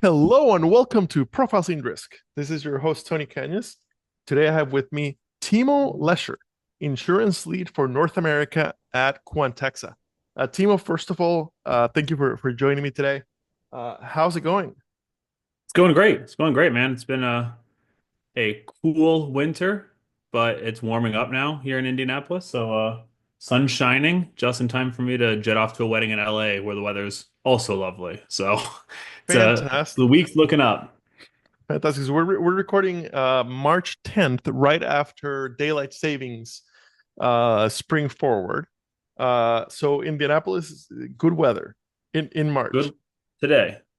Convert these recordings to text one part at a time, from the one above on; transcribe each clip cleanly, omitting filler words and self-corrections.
Hello and welcome to Profiles in Risk. This is your host, Tony Cañas. Today I have with me Timo Loescher, insurance lead for North America at Quantexa. Timo, first of all, thank you for joining me today. How's it going? It's going great. It's going great, man. It's been a cool winter, but it's warming up now here in Indianapolis. Sun's shining just in time for me to jet off to a wedding in LA where the weather's also lovely. So, the Fantastic. week's looking up. Fantastic. So we're recording March 10th, right after daylight savings spring forward. So Indianapolis is good weather in March. Good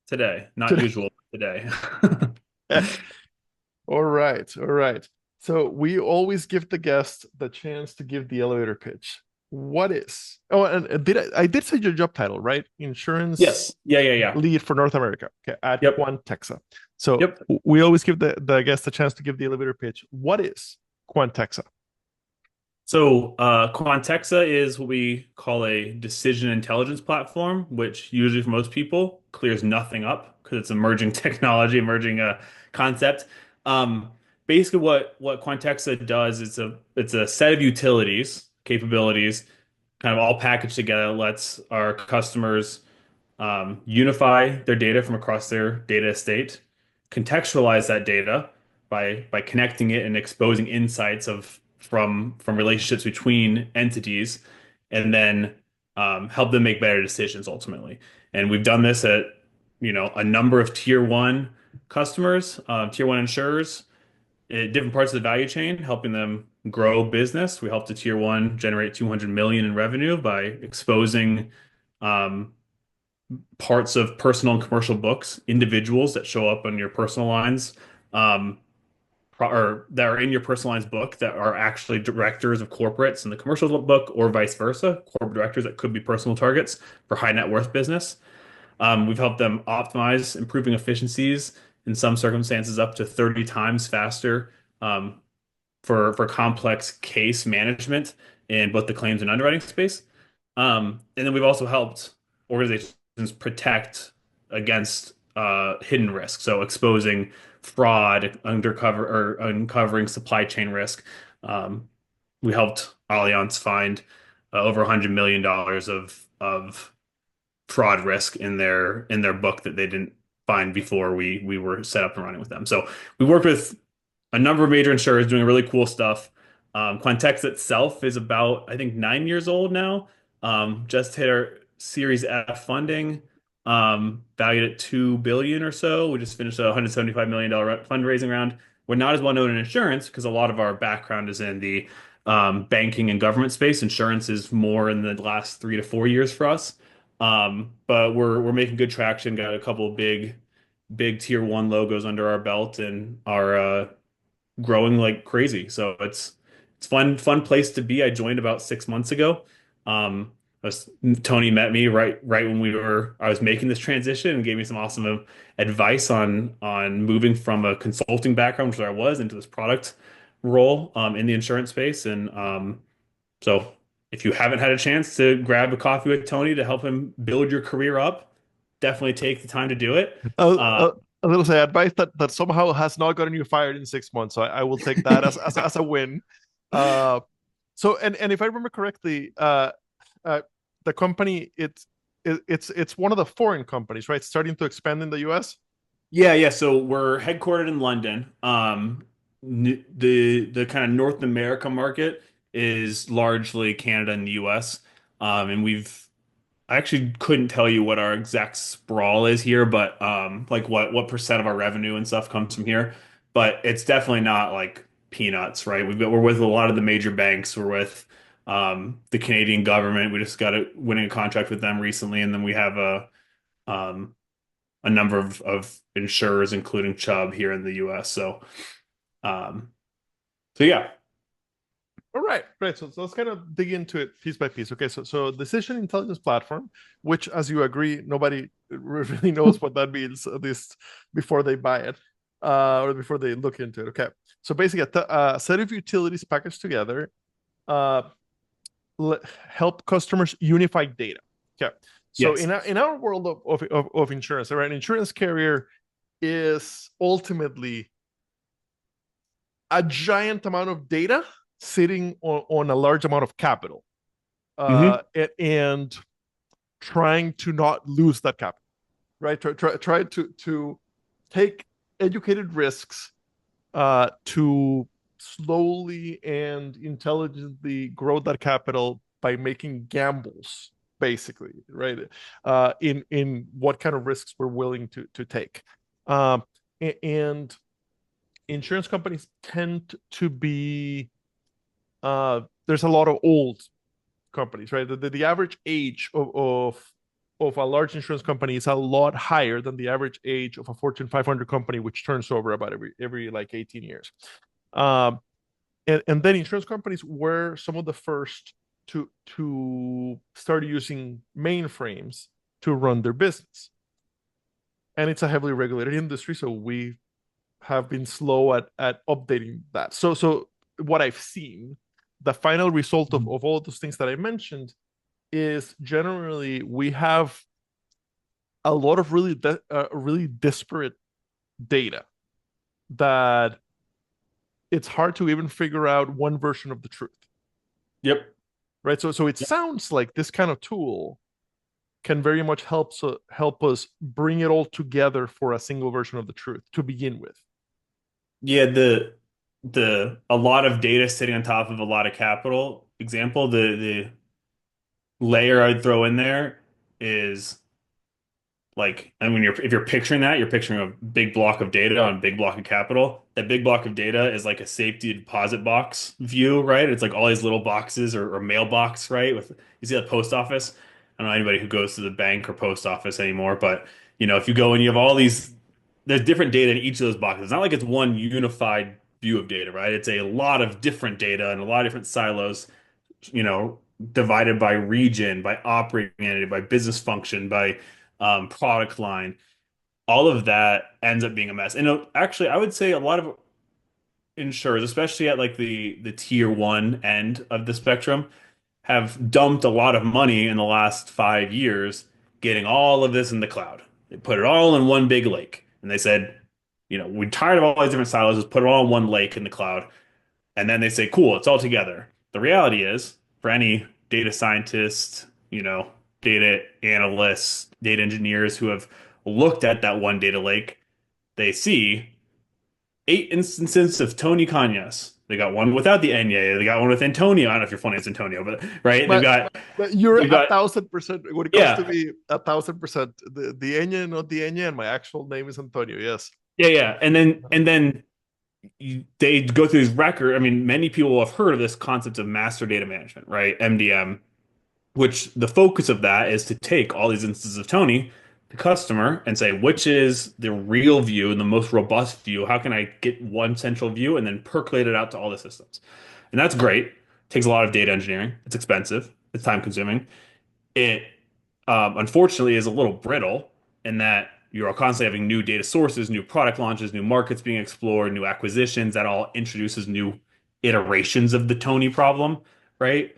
today, not usual today. All right, all right. So we always give the guest the chance to give the elevator pitch. What is? Oh, and I did say your job title, right? Insurance Yes. Yeah. lead for North America. Okay, at Yep. Quantexa. So Yep. we always give the guest the chance to give the elevator pitch. What is Quantexa? Quantexa is what we call a decision intelligence platform, which usually for most people clears nothing up because it's emerging technology, emerging concept. Um, Basically, what Quantexa does is it's a set of utilities, capabilities, kind of all packaged together, lets our customers unify their data from across their data estate, contextualize that data by connecting it and exposing insights of from relationships between entities, and then help them make better decisions ultimately. And we've done this at a number of tier one customers, tier one insurers at different parts of the value chain, helping them grow business. We helped the tier one generate 200 million in revenue by exposing um, parts of personal and commercial books, individuals that show up on your personal lines, um, or that are in your personal lines book that are actually directors of corporates in the commercial book, or vice versa, corporate directors that could be personal targets for high net worth business. We've helped them optimize, improving efficiencies in some circumstances up to 30 times faster for complex case management in both the claims and underwriting space. And then we've also helped organizations protect against hidden risk, so exposing fraud, undercover or uncovering supply chain risk. Um, we helped Allianz find over $100 million of fraud risk in their book that they didn't find before we were set up and running with them. So we worked with a number of major insurers doing really cool stuff. Quantex itself is about, I think, 9 years old now. Just hit our Series F funding, valued at 2 billion or so. We just finished a $175 million fundraising round. We're not as well known in insurance because a lot of our background is in the banking and government space. Insurance is more in the last 3 to 4 years for us. But we're making good traction. Got a couple of big tier one logos under our belt and are growing like crazy. So it's fun place to be. I joined about 6 months ago. I was, Tony met me right when I was making this transition and gave me some awesome advice on moving from a consulting background, which I was, into this product role in the insurance space. And so if you haven't had a chance to grab a coffee with Tony to help him build your career up, definitely take the time to do it. Uh, A little say advice that somehow has not gotten you fired in 6 months. So I will take that as a win. Uh, so and if I remember correctly, uh, the company it's one of the foreign companies, right? Starting to expand in the US. Yeah. So we're headquartered in London. The kind of North America market is largely Canada and the US. And I actually couldn't tell you what our exact sprawl is here, but like what percent of our revenue and stuff comes from here. But it's definitely not like peanuts, right? We're with a lot of the major banks. We're with the Canadian government. We just got winning a contract with them recently, and then we have um, a number of insurers, including Chubb here in the US. Um, so yeah. All right, right. So let's kind of dig into it piece by piece. Okay, so decision intelligence platform, which, as you agree, nobody really knows what that means, at least before they buy it, or before they look into it. Okay, so basically, a set of utilities packaged together uh, help customers unify data. Okay, so Yes. in our world of insurance, right, an insurance carrier is ultimately a giant amount of data sitting on a large amount of capital, Hmm. and trying to not lose that capital, right? Try to take educated risks, to slowly and intelligently grow that capital by making gambles, basically, right? In what kind of risks we're willing to take. Um, and insurance companies tend to be, there's a lot of old companies, right? The average age of a large insurance company is a lot higher than the average age of a Fortune 500 company, which turns over about every like 18 years. Um, and then insurance companies were some of the first to start using mainframes to run their business. And it's a heavily regulated industry, so we have been slow at updating that. So what I've seen, the final result of all those things that I mentioned is generally we have a lot of really disparate data that it's hard to even figure out one version of the truth, Yep. right? So it sounds like this kind of tool can very much help us bring it all together for a single version of the truth to begin with. Yeah, the a lot of data sitting on top of a lot of capital example, the layer I'd throw in there is like, and when if you're picturing that, you're picturing a big block of data on a big block of capital. That big block of data is like a safety deposit box view, right? It's like all these little boxes or mailbox, right? With you see that post office. I don't know anybody who goes to the bank or post office anymore, but if you go and you have all these, there's different data in each of those boxes. It's not like it's one unified view of data, right? It's a lot of different data and a lot of different silos, you know, divided by region, by operating entity, by business function, by product line. All of that ends up being a mess. And actually, I would say a lot of insurers, especially at like the tier one end of the spectrum, have dumped a lot of money in the last 5 years getting all of this in the cloud. They put it all in one big lake. And they said, we're tired of all these different silos, let's put it all in one lake in the cloud. And then they say, cool, it's all together. The reality is, for any data scientists, data analysts, data engineers who have looked at that one data lake, they see 8 instances of Tony Cañas. They got one without the Enye. They got one with Antonio. I don't know if you're funny, it's Antonio, but right? They've But, got but you're they've a got thousand percent when it comes to yeah, me, 1,000%. The Enya, not the Enya, and my actual name is Antonio. Yes. yeah, yeah. And then they go through these record. I mean, many people have heard of this concept of master data management, right? MDM, which the focus of that is to take all these instances of Tony, the customer, and say which is the real view and the most robust view. How can I get one central view and then percolate it out to all the systems? And that's great. Takes a lot of data engineering. It's expensive. It's time consuming. It unfortunately is a little brittle in that you're constantly having new data sources, new product launches, new markets being explored, new acquisitions. That all introduces new iterations of the Tony problem, right?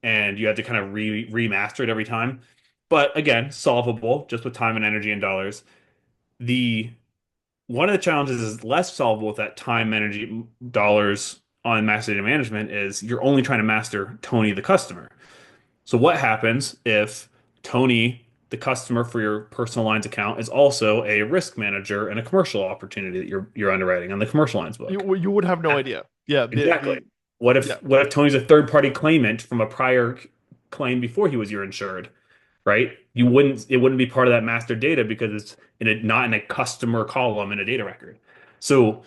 And you have to kind of remaster it every time. But again, solvable just with time and energy and dollars. The One of the challenges is less solvable with that time, energy, dollars on master data management is you're only trying to master Tony the customer. So what happens if Tony, the customer for your personal lines account, is also a risk manager and a commercial opportunity that you're underwriting on the commercial lines book? You would have no idea. Yeah. Exactly. The What yeah. if what if Tony's a third party claimant from a prior claim before he was your insured, right? It wouldn't be part of that master data because it's not in a customer column in a data record. So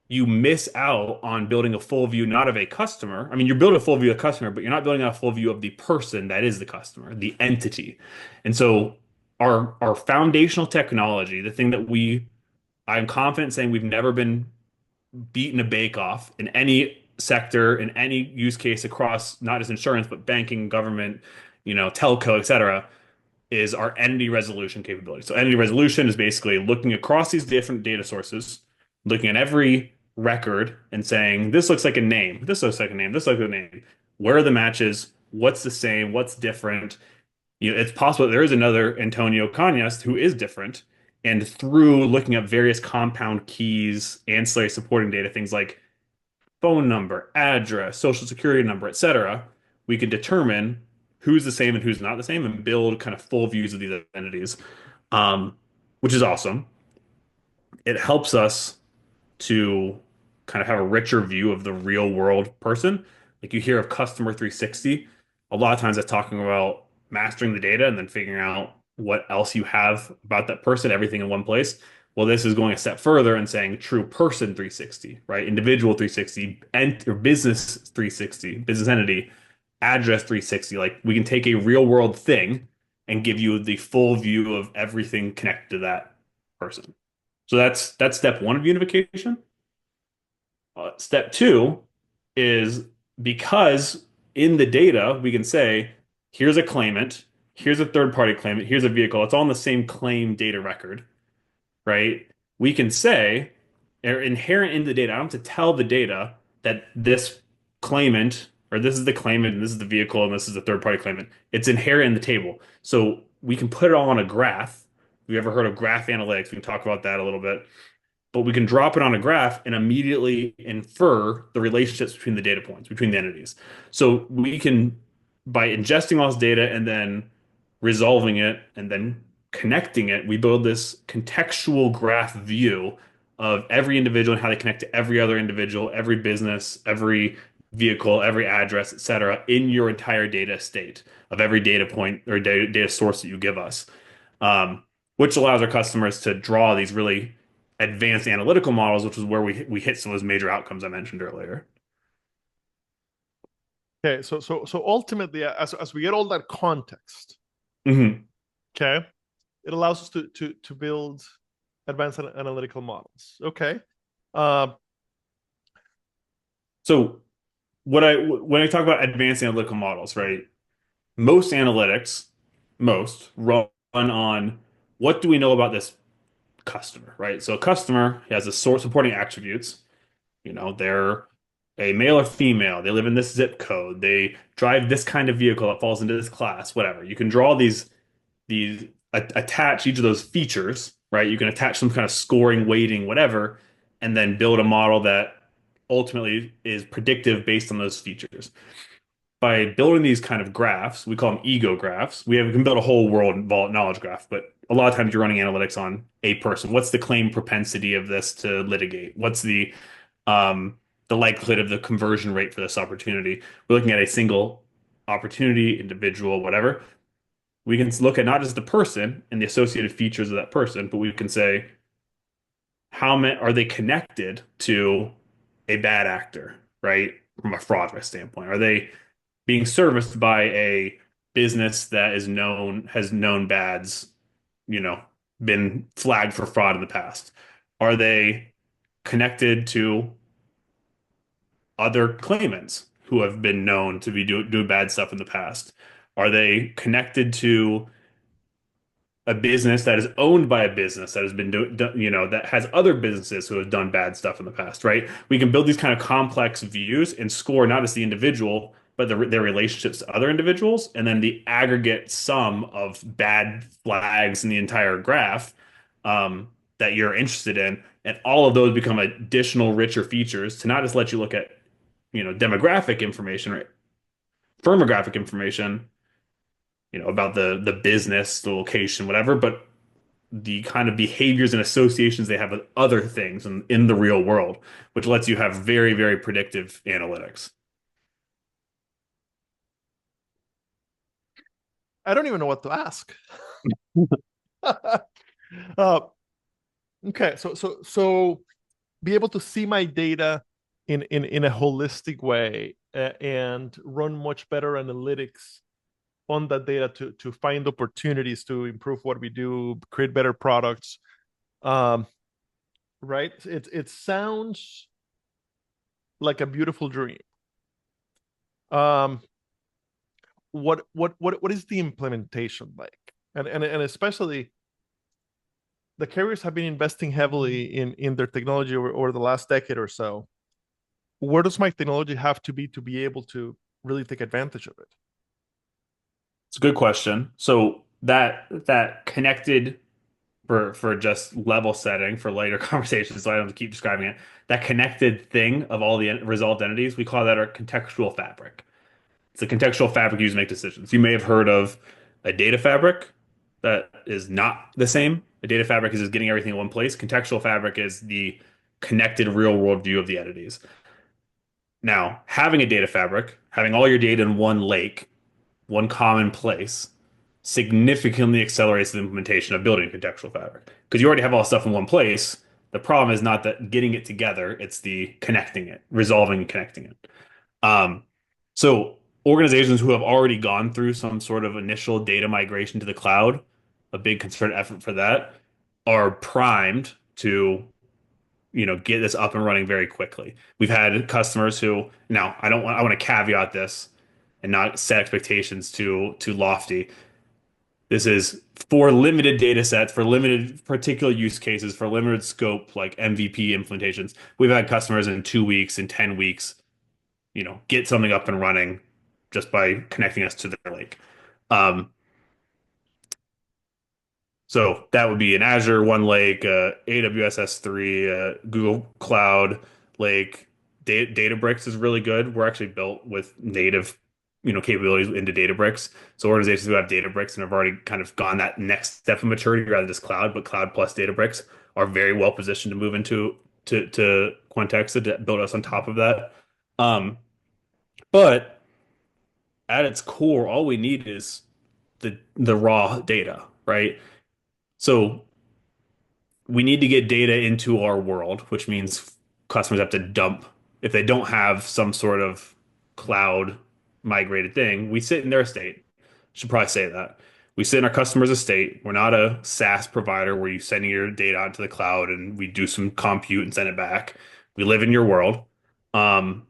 you miss out on building a full view, not of a customer. I mean, you're building a full view of the customer, but you're not building a full view of the person that is the customer, the entity. And so our foundational technology, the thing that I'm confident saying we've never been beaten a bake off in any sector, in any use case across not just insurance, but banking, government, telco, et cetera, is our entity resolution capability. So entity resolution is basically looking across these different data sources, looking at every record and saying, this looks like a name, this looks like a name, this looks like a name. Where are the matches? What's the same? What's different? It's possible that there is another Antonio Cañas who is different. And through looking up various compound keys, ancillary supporting data, things like phone number, address, social security number, etc., we can determine who's the same and who's not the same and build kind of full views of these identities, um, which is awesome. It helps us to kind of have a richer view of the real world person. Like you hear of customer 360, a lot of times that's talking about mastering the data and then figuring out what else you have about that person, everything in one place. Well, this is going a step further and saying true person 360, right? Individual 360 and or business 360, business entity, address 360. Like we can take a real world thing and give you the full view of everything connected to that person. So that's step one of unification. Step two is because in the data, we can say, here's a claimant, here's a third party claimant, here's a vehicle. It's all in the same claim data record, right? We can say, or inherent in the data, I don't have to tell the data that this claimant, or this is the claimant, and this is the vehicle, and this is the third party claimant. It's inherent in the table. So we can put it all on a graph. Have you ever heard of graph analytics? We can talk about that a little bit, but we can drop it on a graph and immediately infer the relationships between the data points, between the entities. So we can, by ingesting all this data and then resolving it and then connecting it, we build this contextual graph view of every individual and how they connect to every other individual, every business, every vehicle, every address, etc., in your entire data state of every data point or data source that you give us, which allows our customers to draw these really advanced analytical models, which is where we hit some of those major outcomes I mentioned earlier. Okay, so ultimately, as we get all that context, Hmm. okay, it allows us to build advanced analytical models. Okay. Uh, So when I talk about advanced analytical models, right? Most analytics, most run on what do we know about this customer, right? So a customer has a source supporting attributes. They're a male or female. They live in this zip code. They drive this kind of vehicle that falls into this class, whatever. You can draw these attach each of those features, right? You can attach some kind of scoring, weighting, whatever, and then build a model that ultimately is predictive based on those features. By building these kind of graphs, we call them ego graphs. We can build a whole world knowledge graph, but a lot of times you're running analytics on a person. What's the claim propensity of this to litigate? What's the likelihood of the conversion rate for this opportunity? We're looking at a single opportunity, individual, whatever. We can look at not just the person and the associated features of that person, but we can say, how many are they connected to a bad actor, right? From a fraud risk standpoint. Are they being serviced by a business that has known bads, you know, been flagged for fraud in the past? Are they connected to other claimants who have been known to be doing bad stuff in the past? Are they connected to a business that is owned by a business that has been that has other businesses who have done bad stuff in the past, right? We can build these kind of complex views and score not just the individual, but their relationships to other individuals, and then the aggregate sum of bad flags in the entire graph that you're interested in, and all of those become additional richer features to not just let you look at demographic information or firmographic information, about the business, the location, whatever, but the kind of behaviors and associations they have with other things in the real world, which lets you have very, very predictive analytics. I don't even know what to ask. uh, okay, so be able to see my data in a holistic way, and run much better analytics on that data to find opportunities to improve what we do, create better products. Um, right? It sounds like a beautiful dream. Um, what is the implementation like? And especially the carriers have been investing heavily in their technology over the last decade or so. Where does my technology have to be able to really take advantage of it? It's a good question. So that connected for just level setting for later conversations, so I don't have to keep describing it. That connected thing of all the resolved entities, we call that our contextual fabric. It's a contextual fabric used to make decisions. You may have heard of a data fabric. That is not the same. A data fabric is just getting everything in one place. Contextual fabric is the connected real world view of the entities. Now, having a data fabric, having all your data in one lake, one common place, significantly accelerates the implementation of building a contextual fabric. Because you already have all the stuff in one place. The problem is not that getting it together, it's the connecting it, resolving and connecting it. Um, so organizations who have already gone through some sort of initial data migration to the cloud, a big concerted effort for that, are primed to, get this up and running very quickly. We've had customers who, now I want to caveat this and not set expectations too lofty. This is for limited data sets, for limited particular use cases, for limited scope, like MVP implementations. We've had customers in 2 weeks, in 10 weeks, get something up and running just by connecting us to their lake. Um, so that would be an Azure One Lake, AWS S3, Google Cloud Lake. Databricks is really good. We're actually built with native, capabilities into Databricks. So organizations who have Databricks and have already kind of gone that next step of maturity rather than just cloud, but cloud plus Databricks are very well positioned to move into to Quantexa to build us on top of that. Um, but at its core, all we need is the raw data, right? So we need to get data into our world, which means customers have to dump. If they don't have some sort of cloud migrated thing, we sit in their estate. Should probably say that. We sit in our customer's estate. We're not a SaaS provider where you send your data onto the cloud and we do some compute and send it back. We live in your world. And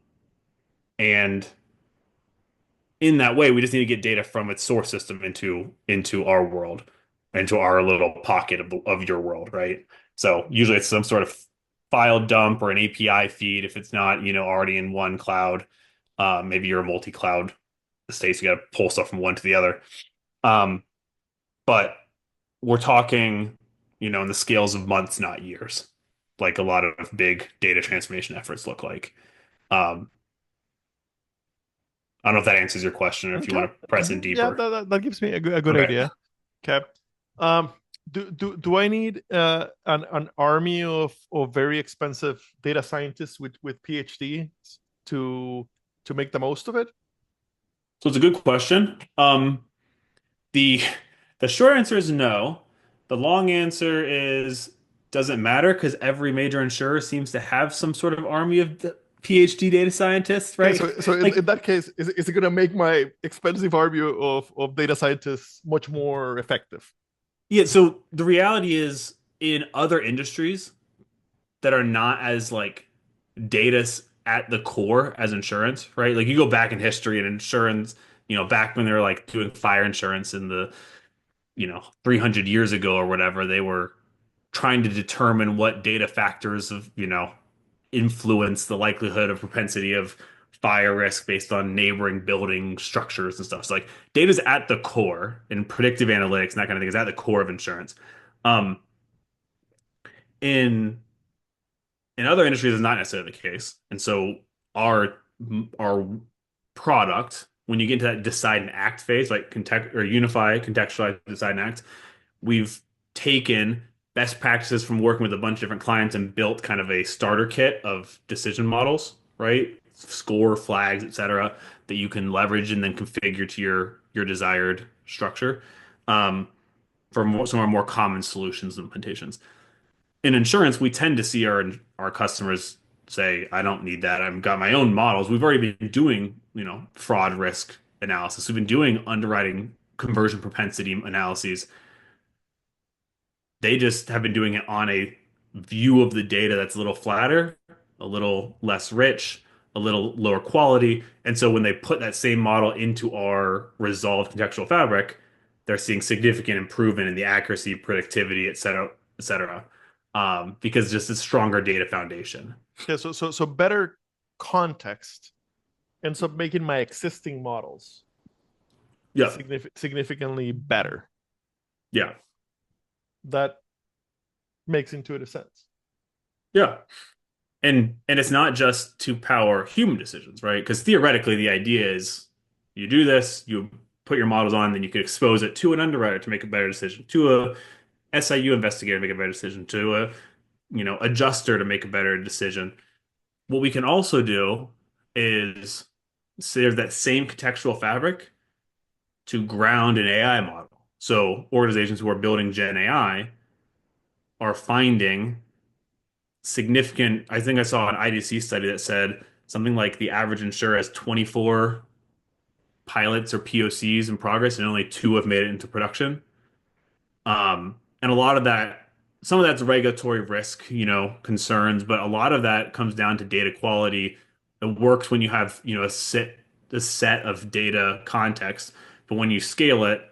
in that way, we just need to get data from its source system into our world, into our little pocket of your world, right? So usually it's some sort of file dump or an API feed if it's not, already in one cloud. Maybe you're a multi-cloud estate, so you got to pull stuff from one to the other. Um, but we're talking, in the scales of months, not years, like a lot of big data transformation efforts look like. Um, I don't know if that answers your question or if you Okay. want to press in Yeah, deeper. that gives me a good Okay. idea. Okay. Um, do I need an army of very expensive data scientists with PhDs to make the most of it? So it's a good question. The the short answer is no. The long answer is doesn't matter because every major insurer seems to have some sort of army of PhD data scientists, Okay, right? so in Like, that case, is it going to make my expensive army of data scientists much more effective? yeah, so the reality is in other industries that are not as like data at the core as insurance, right? Like you go back in history and insurance, back when they were like doing fire insurance in the 300 years ago or whatever, they were trying to determine what data factors of, influence the likelihood of propensity of fire risk based on neighboring building structures and stuff. So like data's at the core and predictive analytics and that kind of thing is at the core of insurance. Um, in other industries, it's not necessarily the case. And so our our product, when you get into that decide and act phase, like context or unify, contextualize, decide and act, we've taken best practices from working with a bunch of different clients and built kind of a starter kit of decision models, right? Score, flags, etc., that you can leverage and then configure to your desired structure for some of our more common solutions implementations. In insurance, we tend to see our customers say, "I don't need that. I've got my own models." We've already been doing, fraud risk analysis. We've been doing underwriting conversion propensity analyses. They just have been doing it on a view of the data that's a little flatter, a little less rich, a little lower quality. And so when they put that same model into our resolved contextual fabric, they're seeing significant improvement in the accuracy, productivity, et cetera, et cetera. Because just a stronger data foundation. Yeah, so better context ends up making my existing models Yeah. significantly better. Yeah. That makes intuitive sense. Yeah. And it's not just to power human decisions, right? Because theoretically, the idea is you do this, you put your models on, then you could expose it to an underwriter to make a better decision, to a SIU investigator to make a better decision, to a adjuster to make a better decision. What we can also do is serve that same contextual fabric to ground an AI model. So organizations who are building Gen AI are finding significant. I think I saw an IDC study that said something like the average insurer has 24 pilots or POCs in progress, and only two have made it into production. And a lot of that, some of that's regulatory risk, concerns, but a lot of that comes down to data quality. It works when you have, a set of data context, but when you scale it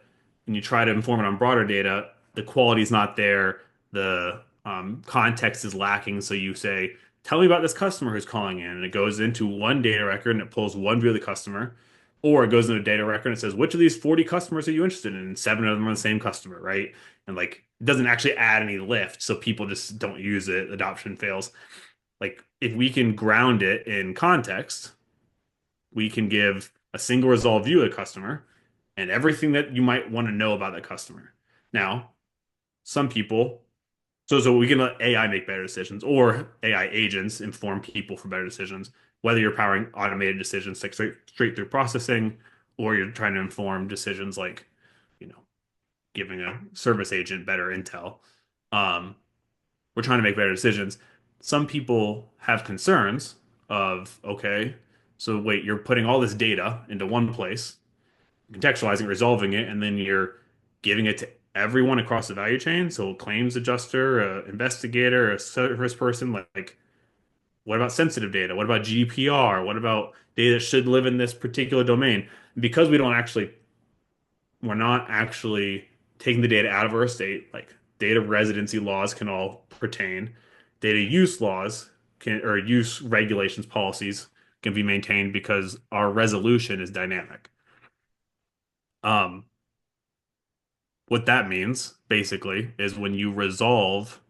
and you try to inform it on broader data, the quality is not there. The context is lacking. So you say, "Tell me about this customer who's calling in," and it goes into one data record and it pulls one view of the customer. Or it goes into a data record and it says, which of these 40 customers are you interested in? And seven of them are the same customer, right? And like it doesn't actually add any lift, so people just don't use it. Adoption fails. Like if we can ground it in context, we can give a single resolved view of the customer and everything that you might want to know about that customer. Now, some people, so we can let AI make better decisions or AI agents inform people for better decisions, whether you're powering automated decisions like straight through processing, or you're trying to inform decisions like, you know, giving a service agent better intel. Um, we're trying to make better decisions. Some people have concerns of, okay, so wait, you're putting all this data into one place, contextualizing, resolving it, and then you're giving it to everyone across the value chain. So, a claims adjuster, a investigator, a service person, like what about sensitive data? What about GDPR? What about data that should live in this particular domain? Because we're not actually taking the data out of our estate. Like data residency laws can all pertain. Data use laws can, or use regulations, policies can be maintained because our resolution is dynamic. Um, what that means basically is when you resolve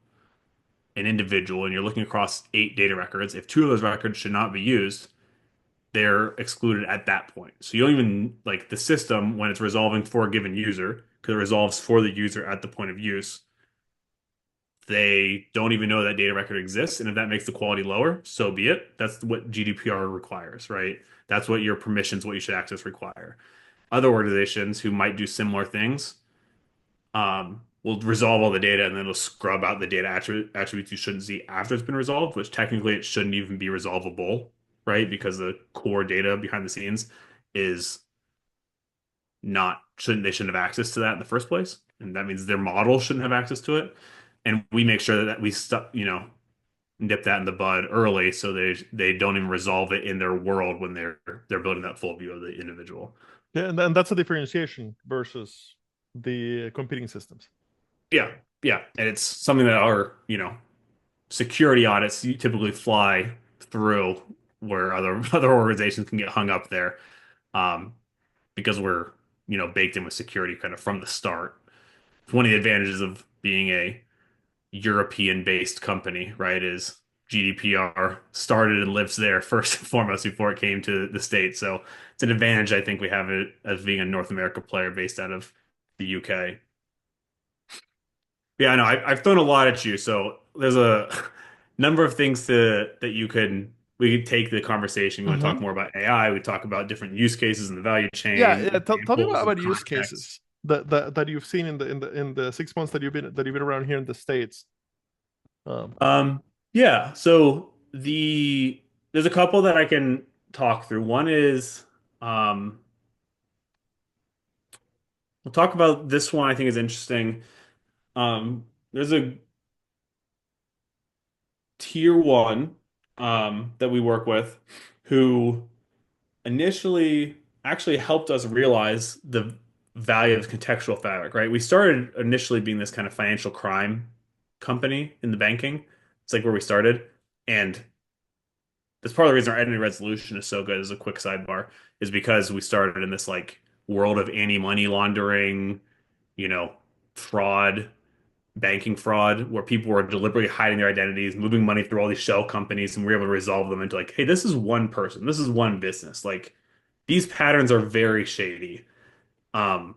an individual and you're looking across 8 data records, if two of those records should not be used, they're excluded at that point. So you don't even like the system when it's resolving for a given user, because it resolves for the user at the point of use. They don't even know that data record exists. And if that makes the quality lower, so be it. That's what GDPR requires, right? That's what your permissions, what you should access require. Other organizations who might do similar things will resolve all the data and then it'll scrub out the data attributes you shouldn't see after it's been resolved, which technically it shouldn't even be resolvable, right? Because the core data behind the scenes is not shouldn't they shouldn't have access to that in the first place, and that means their model shouldn't have access to it. And we make sure that we stop, nip that in the bud early so they don't even resolve it in their world when they're building that full view of the individual. Yeah, and that's a differentiation versus the competing systems. Yeah, yeah, and it's something that our security audits typically fly through where other other organizations can get hung up there, um, because we're baked in with security kind of from the start. It's one of the advantages of being a European-based company, right? Is GDPR started and lives there first and foremost before it came to the States. So it's an advantage I think we have it as being a North America player based out of the UK. Yeah, I know. I've thrown a lot at you, so there's a number of things that we could take the conversation. You want to talk Hmm. more about AI? We talk about different use cases in the value Yeah, chain, yeah. Tell me examples of about use context. cases that you've seen in the 6 months that you've been around here in the States. Um, Yeah, so there's a couple that I can talk through. One is um, we'll talk about this one I think is interesting. There's a tier one that we work with who initially actually helped us realize the value of contextual fabric, right? We started initially being this kind of financial crime company in the banking. It's like where we started. And that's part of the reason our identity resolution is so good as a quick sidebar, is because we started in this like world of anti-money laundering, you know, fraud. banking fraud where people were deliberately hiding their identities, moving money through all these shell companies, and we were able to resolve them into like, hey, this is one person, this is one business. Like these patterns are very shady. Um,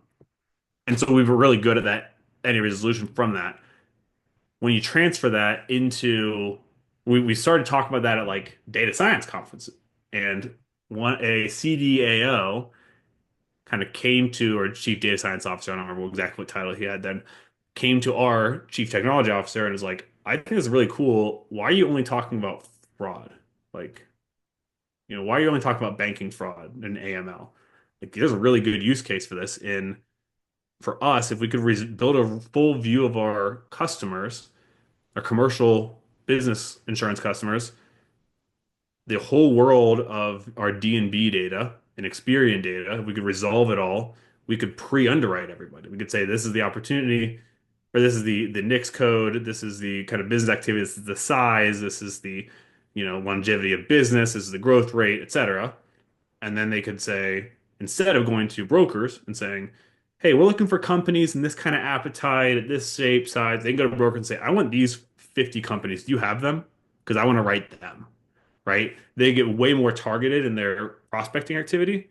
and so we were really good at that, any resolution from that. When you transfer that into, we started talking about that at like data science conferences, and one a CDAO kind of came to, or chief data science officer, I don't remember exactly what title he had then, came to our chief technology officer and was like, I think this is really cool. Why are you only talking about fraud? Like, why are you only talking about banking fraud and AML? Like, there's a really good use case for this. In for us, if we could build a full view of our customers, our commercial business insurance customers, the whole world of our D&B data and Experian data, if we could resolve it all, we could pre-underwrite everybody. We could say this is the opportunity, or this is the NICS code, this is the kind of business activity, this is the size, this is the longevity of business, this is the growth rate, etc. And then they could say, instead of going to brokers and saying, hey, we're looking for companies in this kind of appetite, at this shape, size, they can go to a broker and say, I want these 50 companies. Do you have them? Because I want to write them, right? They get way more targeted in their prospecting activity.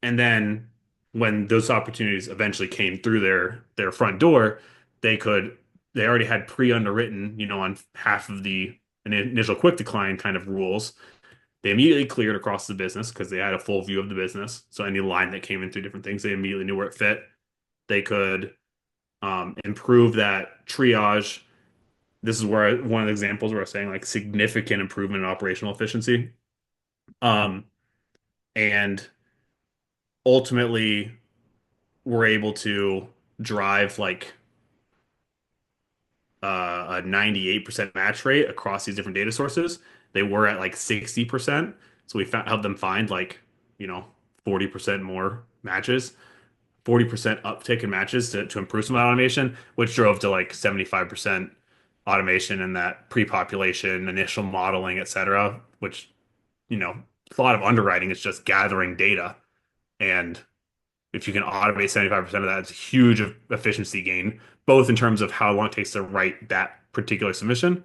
And then when those opportunities eventually came through their front door, they could they already had pre-underwritten, on half of the initial quick decline kind of rules. They immediately cleared across the business because they had a full view of the business. So any line that came in through different things, they immediately knew where it fit. They could improve that triage. This is where one of the examples where I was saying like significant improvement in operational efficiency. Um, and ultimately, we're able to drive like a 98% match rate across these different data sources. They were at like 60%. So we found, helped them find like, you know, 40% more matches, 40% uptick in matches to improve some automation, which drove to like 75% automation in that pre-population, initial modeling, et cetera, which, a lot of underwriting is just gathering data. And if you can automate 75% of that, it's a huge efficiency gain, both in terms of how long it takes to write that particular submission,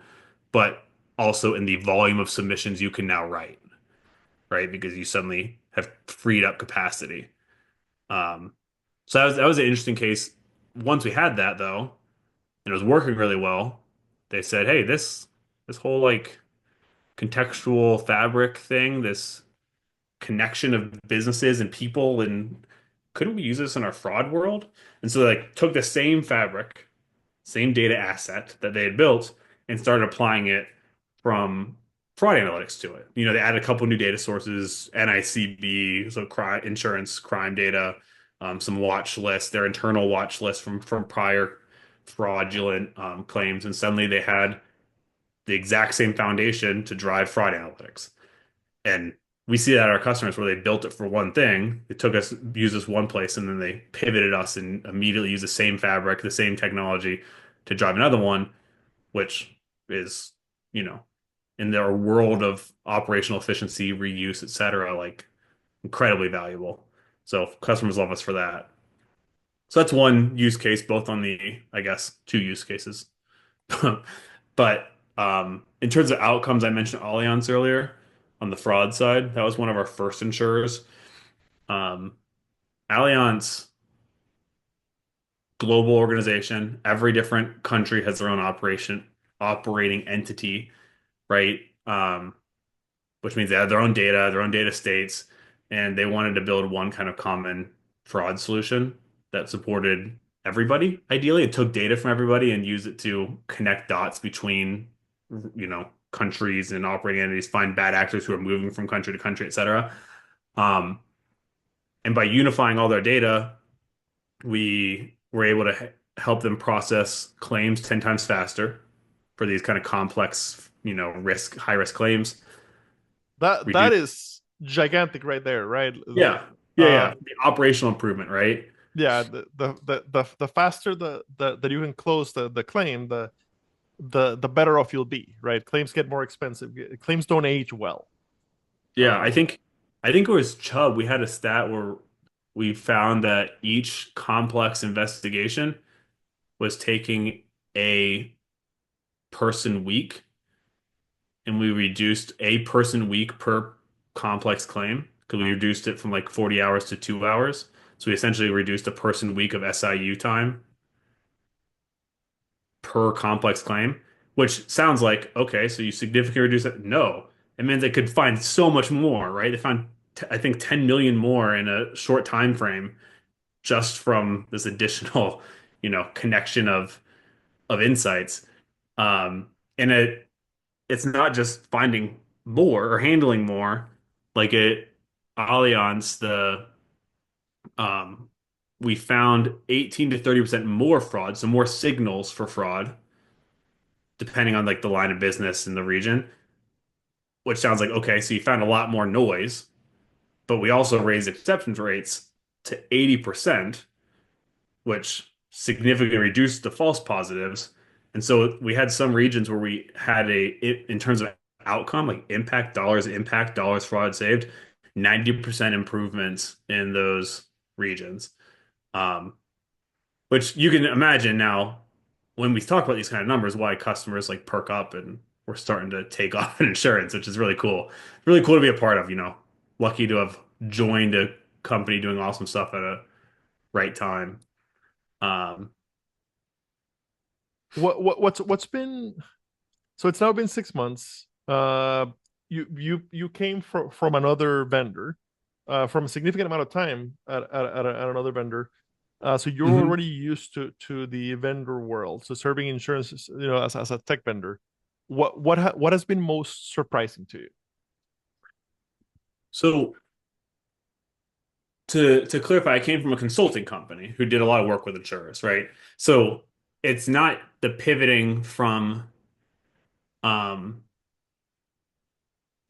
but also in the volume of submissions you can now write, right? Because you suddenly have freed up capacity. Um, so that was an interesting case. Once we had that though, and it was working really well, they said, "Hey, this whole like contextual fabric thing, this connection of businesses and people, and couldn't we use this in our fraud world?" And so they like took the same fabric, same data asset that they had built and started applying it from fraud analytics to it. They added a couple new data sources, NICB, so crime, insurance, crime data, some watch lists, their internal watch list from prior fraudulent claims, and suddenly they had the exact same foundation to drive fraud analytics. And we see that at our customers where they built it for one thing, they took us, used this one place, and then they pivoted us and immediately used the same fabric, the same technology to drive another one, which is, you know, in their world of operational efficiency, reuse, et cetera, like incredibly valuable. So customers love us for that. So that's one use case, both on the, I guess, two use cases. But in terms of outcomes, I mentioned Allianz earlier on the fraud side. That was one of our first insurers. Um, Allianz, global organization. Every different country has their own operating entity, right? Which means they have their own data states, and they wanted to build one kind of common fraud solution that supported everybody. Ideally, it took data from everybody and used it to connect dots between, countries and operating entities, find bad actors who are moving from country to country, et cetera. Um, and by unifying all their data, we were able to help them process claims 10 times faster for these kind of complex, high risk claims. That Reduce is gigantic right there, right? Yeah. Yeah, Uh, yeah. The operational improvement, right? yeah, the faster that you can close the claim, the better off you'll be, right? Claims get more expensive. Claims don't age well. Yeah, I Um, think I think it was Chubb. We had a stat where we found that each complex investigation was taking a person week, and we reduced a person week per complex claim because we reduced it from like 40 hours to 2 hours. So we essentially reduced a person week of SIU time per complex claim, which sounds like, okay, so you significantly reduce it. No, it means they could find so much more, right? They found, I think, 10 million more in a short time frame just from this additional, connection of insights. And it's not just finding more or handling more. Like it, Allianz, um, we found 18 to 30% more fraud, so more signals for fraud, depending on like the line of business in the region, which sounds like, okay, so you found a lot more noise, but we also raised acceptance rates to 80%, which significantly reduced the false positives. And so we had some regions where we had in terms of outcome, like impact dollars fraud saved, 90% improvements in those regions. Um, which you can imagine now when we talk about these kind of numbers, why customers like perk up and we're starting to take off in insurance, which is really cool. Really cool to be a part of, lucky to have joined a company doing awesome stuff at a right time. Um, What's been, so it's now been 6 months. You came from another vendor, from a significant amount of time at another vendor. So you're mhm. already used to the vendor world, so serving insurance, as a tech vendor. What has been most surprising to you? So to clarify, I came from a consulting company who did a lot of work with insurers, right? So it's not the pivoting um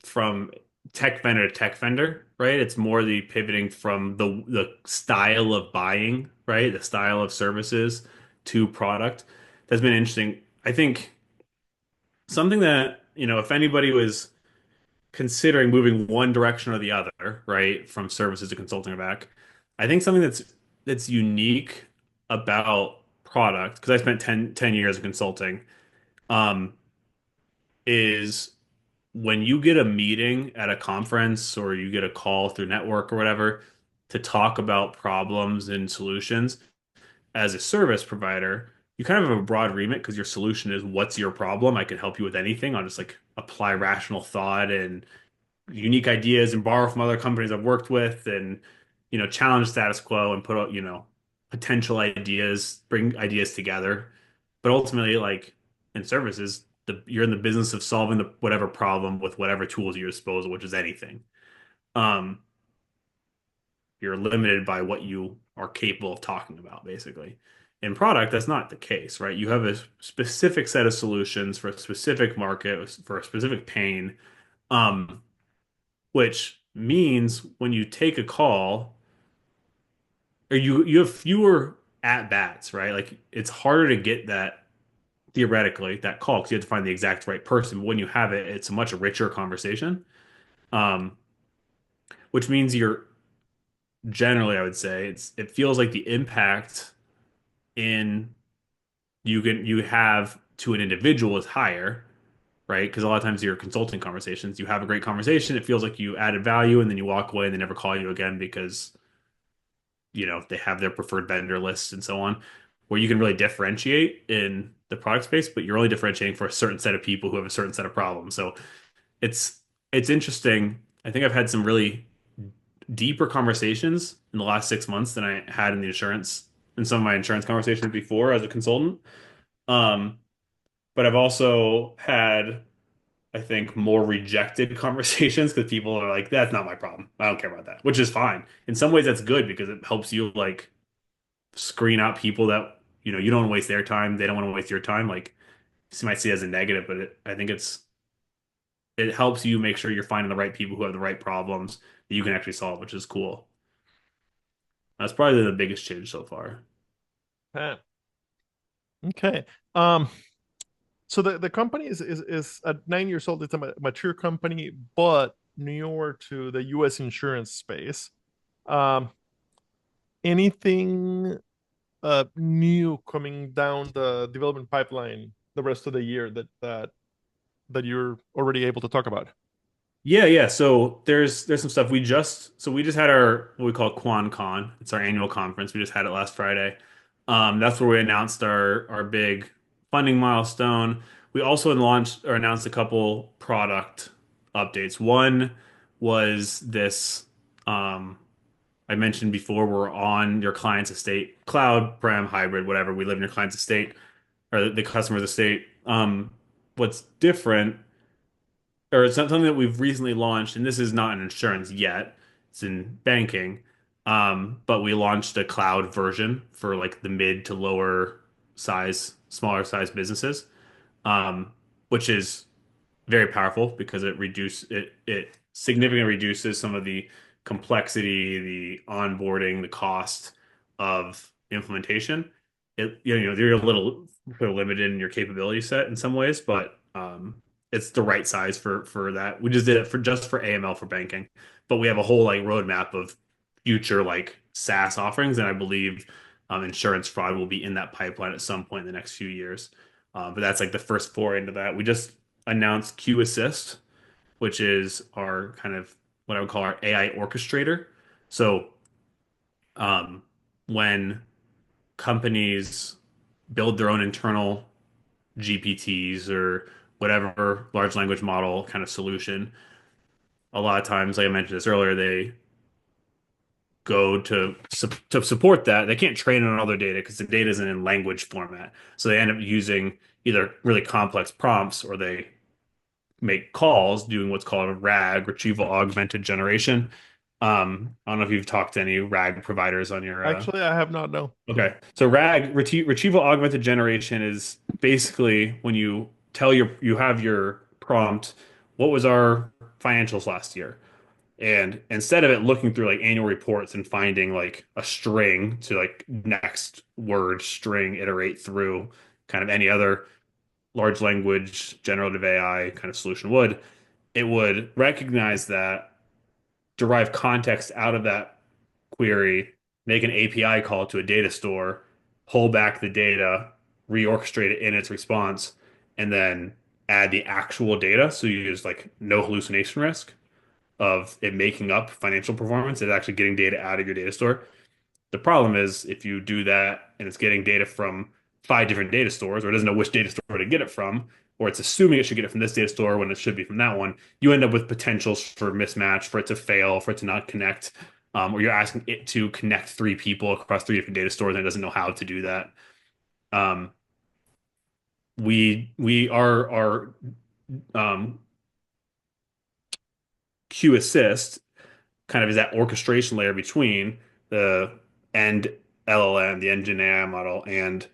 from tech vendor to tech vendor, right? It's more the pivoting from the style of buying, right? The style of services to product. That's been interesting. I think something that, if anybody was considering moving one direction or the other, right, from services to consulting or back, I think something that's unique about product, because I spent ten years in consulting, um, is when you get a meeting at a conference or you get a call through network or whatever to talk about problems and solutions as a service provider, you kind of have a broad remit because your solution is what's your problem? I can help you with anything. I'll just like apply rational thought and unique ideas and borrow from other companies I've worked with and challenge status quo and put out potential ideas, bring ideas together. But ultimately, like in services, you're in the business of solving the whatever problem with whatever tools at your disposal, which is anything. Um, you're limited by what you are capable of talking about, basically. In product, that's not the case, right? You have a specific set of solutions for a specific market, for a specific pain. Um, which means when you take a call or you have fewer at bats, right? Like it's harder to get that theoretically that call because you have to find the exact right person. But when you have it, it's a much richer conversation. Um, which means you're generally, I would say, it feels like the impact in you have to an individual is higher, right? Because a lot of times your consulting conversations, you have a great conversation, it feels like you added value, and then you walk away and they never call you again because they have their preferred vendor lists and so on, where you can really differentiate in the product space, but you're only differentiating for a certain set of people who have a certain set of problems. So it's it's interesting. I think I've had some really deeper conversations in the last 6 months than I had in some of my insurance conversations before as a consultant. Um, but I've also had, I think, more rejected conversations because people are like, that's not my problem. I don't care about that, which is fine. In some ways, that's good because it helps you like screen out people that you don't want to waste their time. They don't want to waste your time. Like you might see it as a negative, but I think it helps you make sure you're finding the right people who have the right problems that you can actually solve, which is cool. That's probably the biggest change so far. Huh. Okay. Um, so the company is at 9 years old. It's a mature company, but newer to the U.S. insurance space. Um, anything? new coming down the development pipeline the rest of the year that you're already able to talk about? Yeah, yeah. So there's some stuff we just had our what we call QuanCon. It's our annual conference. We just had it last Friday. That's where we announced our big funding milestone. We also launched or announced a couple product updates. One was this I mentioned before, we're on your client's estate, cloud, prem, hybrid, whatever. We live in your client's estate or the customer's estate. What's different or it's not something that we've recently launched, and this is not in insurance yet. It's in banking. But we launched a cloud version for like the mid to lower size, smaller size businesses, which is very powerful because it significantly reduces some of the complexity, the onboarding, the cost of implementation. You're a little limited in your capability set in some ways, but it's the right size for that. We just did it for just for AML for banking, but we have a whole like roadmap of future like SaaS offerings, and I believe insurance fraud will be in that pipeline at some point in the next few years. But that's like the first foray into that. We just announced Q Assist, which is our kind of what I would call our AI orchestrator. So um, when companies build their own internal GPTs or whatever large language model kind of solution, a lot of times, like I mentioned this earlier, they go to support that. They can't train on all their data because the data isn't in language format. So they end up using either really complex prompts or they make calls doing what's called a RAG, retrieval augmented generation. I don't know if you've talked to any RAG providers on your Actually, I have not, no. okay. So retrieval augmented generation is basically when you have your prompt, what was our financials last year? And instead of it looking through like annual reports and finding like a string to like next word string iterate through kind of any other large language generative AI kind of solution would, it would recognize that, derive context out of that query, make an API call to a data store, pull back the data, reorchestrate it in its response, and then add the actual data. So you use like no hallucination risk of it making up financial performance. It's actually getting data out of your data store. The problem is if you do that and it's getting data from five different data stores, or it doesn't know which data store to get it from, or it's assuming it should get it from this data store when it should be from that one, you end up with potentials for mismatch, for it to fail, for it to not connect, or you're asking it to connect three people across three different data stores and it doesn't know how to do that. Um, we our um, Q assist kind of is that orchestration layer between the end LLM, the engine AI model, and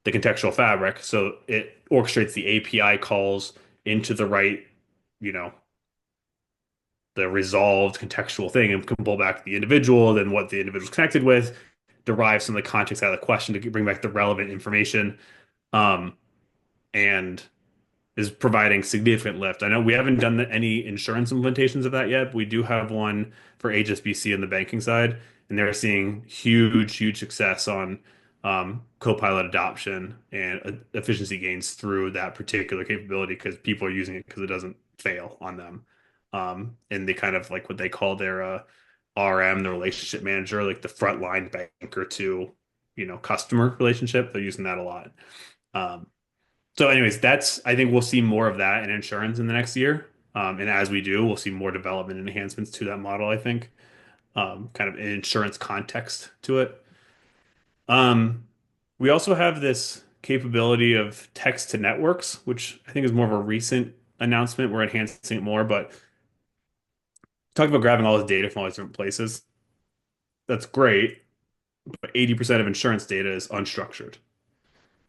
the contextual fabric. So it orchestrates the API calls into the right, you know, the resolved contextual thing and can pull back the individual, then what the individual's connected with, derive some of the context out of the question to bring back the relevant information, um, and is providing significant lift. I know we haven't done any insurance implementations of that yet, but we do have one for HSBC in the banking side, and they're seeing huge success on Copilot adoption and efficiency gains through that particular capability because people are using it because it doesn't fail on them. And they kind of like what they call their RM, the relationship manager, like the frontline banker to, customer relationship. They're using that a lot. Um, so, anyways, I think we'll see more of that in insurance in the next year. And as we do, we'll see more development and enhancements to that model, I think, kind of an insurance context to it. Um, we also have this capability of text to networks, which I think is more of a recent announcement. We're enhancing it more, but talking about grabbing all this data from all these different places, that's great. But 80% of insurance data is unstructured,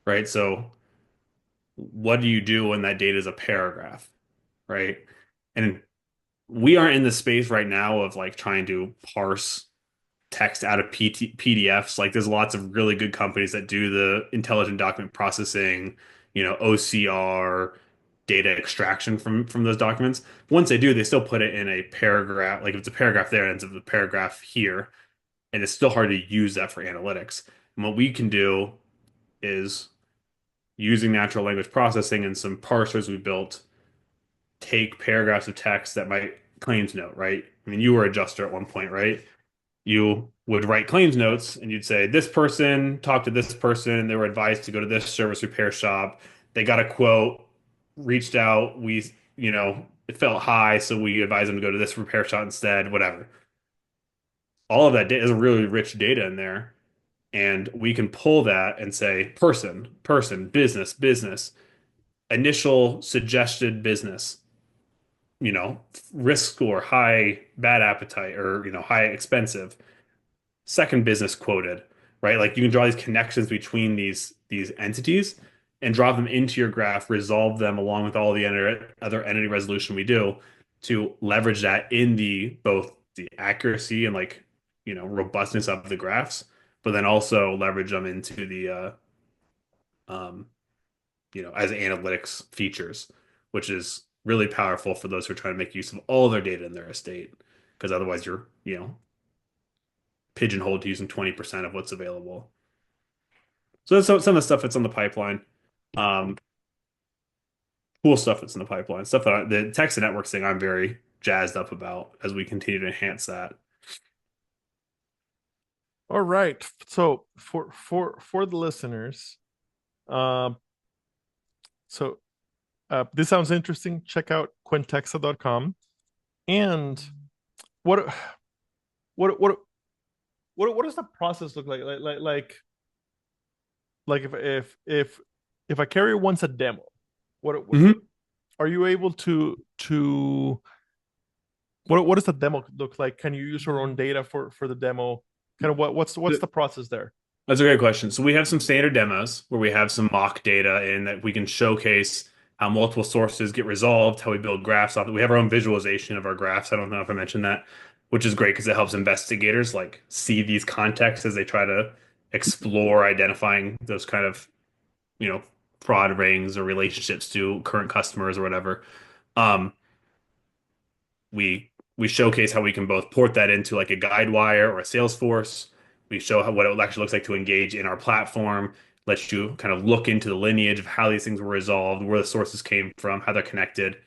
right? So, what do you do when that data is a paragraph, right? And we aren't in the space right now of like trying to parse text out of PDFs. Like there's lots of really good companies that do the intelligent document processing, OCR, data extraction from those documents. Once they do, they still put it in a paragraph. Like if it's a paragraph there, it ends up with a paragraph here, and it's still hard to use that for analytics. And what we can do is using natural language processing and some parsers we built, take paragraphs of text that might claims note, right? I mean, you were adjuster at one point, right? You would write claims notes and you'd say, this person talked to this person, they were advised to go to this service repair shop. They got a quote, reached out, it felt high, so we advised them to go to this repair shop instead, whatever. All of that data is really rich data in there. And we can pull that and say, person, business, business, initial suggested business, risk score, high bad appetite, or, high expensive, second business quoted, right? Like you can draw these connections between these entities and drop them into your graph, resolve them along with all the other entity resolution we do to leverage that in the both the accuracy and robustness of the graphs, but then also leverage them into the um, as analytics features, which is really powerful for those who are trying to make use of all their data in their estate, because otherwise you're, pigeonholed to using 20% of what's available. So that's some of the stuff that's on the pipeline. Um, cool stuff that's in the pipeline. Stuff the text and networks thing I'm very jazzed up about as we continue to enhance that. All right. So for the listeners, um, so this sounds interesting. Check out quantexa.com. And what what what what does the process look like? Like if I carry once a demo, what Mhm. are you able to what does the demo look like? Can you use your own data for the demo? Kind of what's the process there? That's a great question. So we have some standard demos where we have some mock data in that we can showcase how multiple sources get resolved, how we build graphs off it. We have our own visualization of our graphs. I don't know if I mentioned that, which is great because it helps investigators like see these contexts as they try to explore identifying those kind of, you know, fraud rings or relationships to current customers or whatever. Um, we showcase how we can both port that into like a Guidewire or a Salesforce. We show what it actually looks like to engage in our platform, lets you kind of look into the lineage of how these things were resolved, where the sources came from, how they're connected.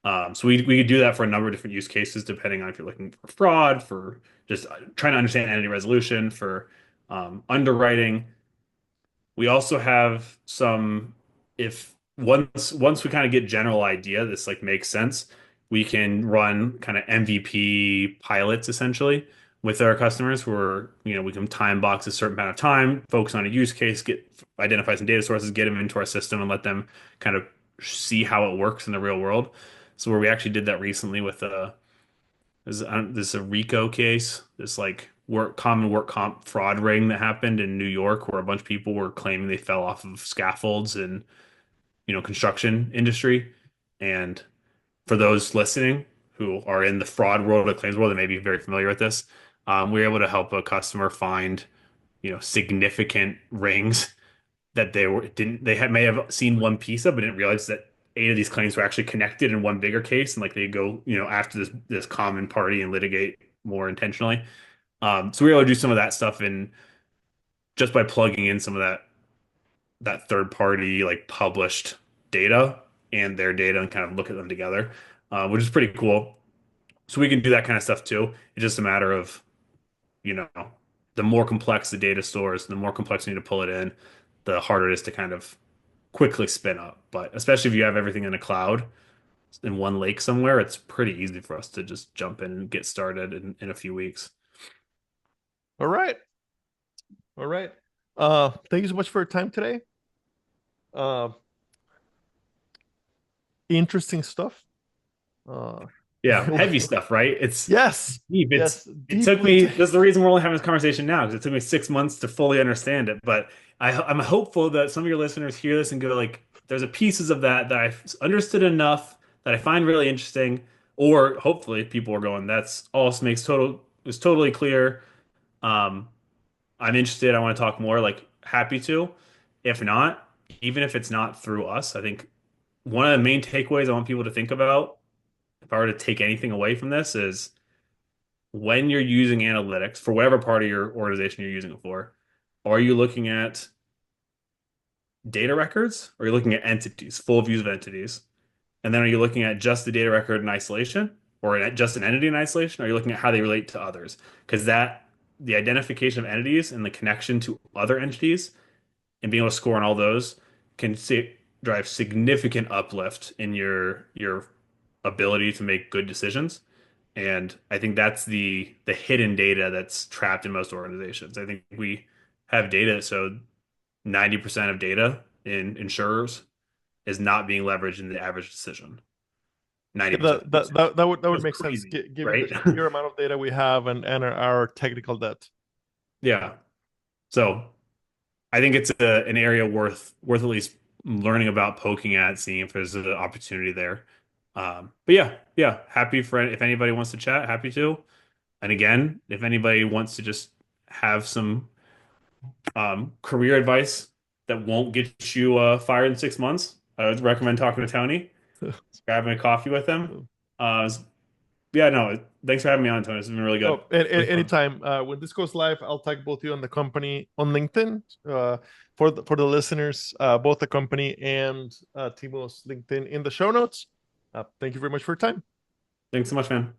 So we could do that for a number of different use cases, depending on if you're looking for fraud, for just trying to understand entity resolution, for underwriting. We also have some, if once we kind of get general idea, this like makes sense, we can run kind of MVP pilots essentially with our customers who are, we can time box a certain amount of time, focus on a use case, identify some data sources, get them into our system and let them kind of see how it works in the real world. So where we actually did that recently with this is a RICO case, this like common work comp fraud ring that happened in New York, where a bunch of people were claiming they fell off of scaffolds in construction industry. And for those listening who are in the fraud world or claims world, they may be very familiar with this. We were able to help a customer find significant rings that they were didn't they had may have seen one piece of, but didn't realize that eight of these claims were actually connected in one bigger case, and like they go, after this common party and litigate more intentionally. So we were able to do some of that stuff in just by plugging in some of that third party like published data and their data and kind of look at them together, which is pretty cool. So we can do that kind of stuff too. It's just a matter of, you know, the more complex the data stores, the more complex you need to pull it in, the harder it is to kind of quickly spin up. But especially if you have everything in a cloud in one lake somewhere, it's pretty easy for us to just jump in and get started in a few weeks. All right. All right. Thank you so much for your time today. Uh, interesting stuff. Uh, Yeah, heavy stuff, right? It's yes, deep. yes, It took deeply. me, that's the reason we're only having this conversation now, because it took me 6 months to fully understand it. But I'm hopeful that some of your listeners hear this and go like, there's a pieces of that I've understood enough that I find really interesting, or hopefully people are going, that's all makes total is totally clear. Um, I'm interested. I want to talk more. Like happy to. If not, even if it's not through us, I think one of the main takeaways I want people to think about, if I were to take anything away from this, is when you're using analytics for whatever part of your organization you're using it for, Are you looking at data records, or are you looking at entities, full views of entities? And then are you looking at just the data record in isolation, or just an entity in isolation? Or are you looking at how they relate to others? Because the identification of entities and the connection to other entities and being able to score on all those can drive significant uplift in your ability to make good decisions. And I think that's the hidden data that's trapped in most organizations. I think we have data, so 90% of data in insurers is not being leveraged in the average decision. Yeah, 90%. that would That's make sense, crazy, given the right? sheer amount of data we have and our technical debt. Yeah. So I think it's an area worth at least learning about, poking at, seeing if there's an opportunity there. But yeah, happy for if anybody wants to chat, happy to. And again, if anybody wants to just have some career advice that won't get you fired in 6 months, I would recommend talking to Tony, grabbing a coffee with him. Uh, yeah, no, thanks for having me on, Tony. This has been really good. Oh, Really fun. anytime. When this goes live, I'll tag both you and the company on LinkedIn. For the listeners, both the company and Timo's LinkedIn in the show notes. Thank you very much for your time. Thanks so much, man.